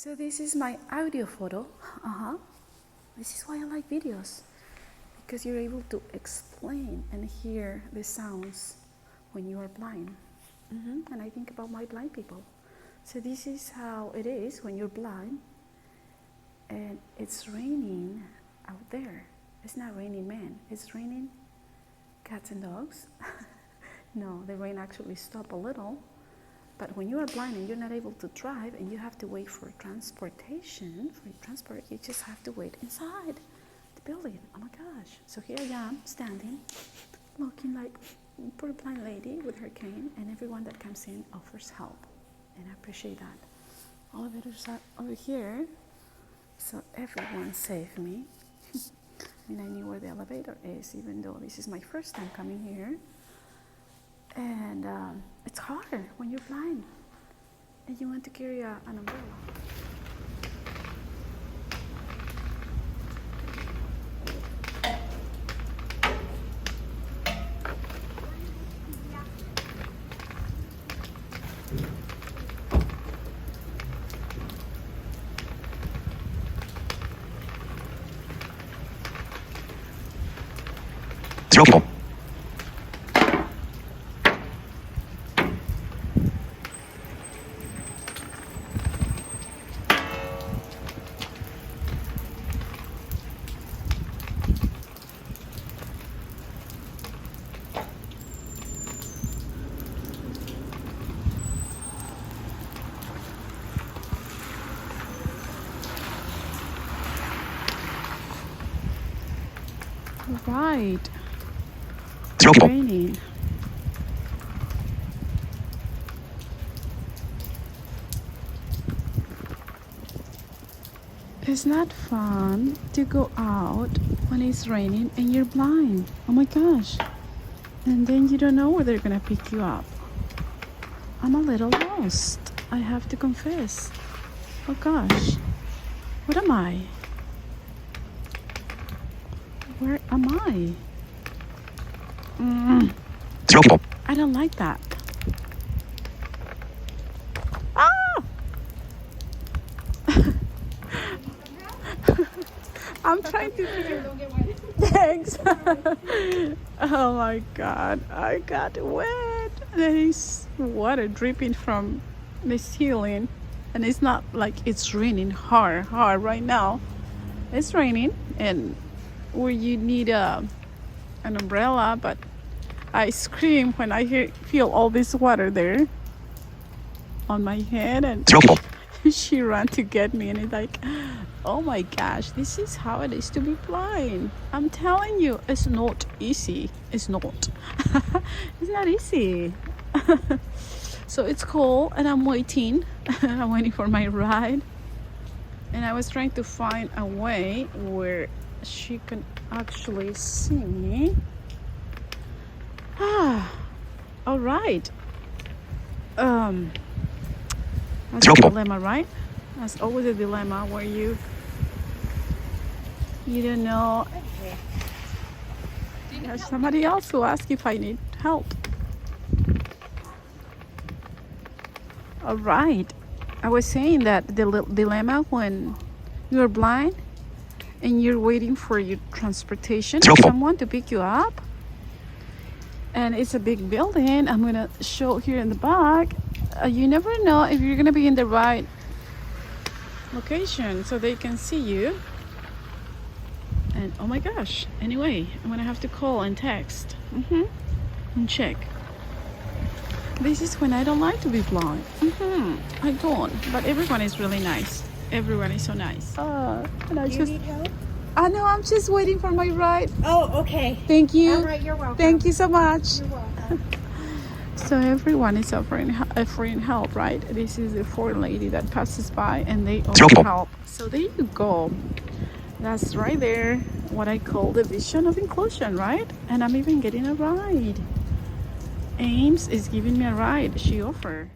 So this is my audio photo. This is why I like videos, because you're able to explain and hear the sounds when you are blind. And I think about my blind people. So this is how it is when you're blind and it's raining out there. It's not raining men, it's raining cats and dogs. No, the rain actually stopped a little. But when you are blind and you're not able to drive and you have to wait for transportation, you just have to wait inside the building. Oh my gosh. So here I am standing, looking like a poor blind lady with her cane, and everyone that comes in offers help. And I appreciate that. Elevators are over here, so everyone saved me. And I knew where the elevator is, even though this is my first time coming here. And it's hard when you're blind and you want to carry an umbrella. Zero people. Right. Zero people. Raining. It's not fun to go out when it's raining and you're blind. Oh my gosh. And then you don't know where they're gonna pick you up. I'm a little lost, I have to confess. Oh gosh. What am I? Where am I? Zero people. I don't like that. Ah! I'm trying to figure. Thanks. Oh my God, I got wet. There is water dripping from the ceiling, and it's not like it's raining hard right now. It's raining, and where you need an umbrella, but I scream when I feel all this water there on my head, and Zero people. she ran to get me, and it's like, oh my gosh, this is how it is to be blind. I'm telling you, it's not easy. It's not. It's not easy. So it's cold, and I'm waiting. I'm waiting for my ride, and I was trying to find a way where she can actually see me. All right. That's a dilemma, right? That's always a dilemma where you don't know. There's somebody else who asks if I need help. All right. I was saying that the dilemma when you're blind and you're waiting for your transportation, for someone to pick you up. And it's a big building. I'm gonna show here in the back. You never know if you're gonna be in the right location so they can see you. And oh my gosh, anyway, I'm gonna have to call and text and check. This is when I don't like to be blind. I don't, but everyone is really nice. Everyone is so nice. And I Do you need help? I know, I'm just waiting for my ride. Oh, okay. Thank you. All right, you're welcome. Thank you so much. You're welcome. So everyone is offering help, right? This is a foreign lady that passes by and they offer help. So there you go. That's right there, what I call the vision of inclusion, right? And I'm even getting a ride. Ames is giving me a ride, she offered.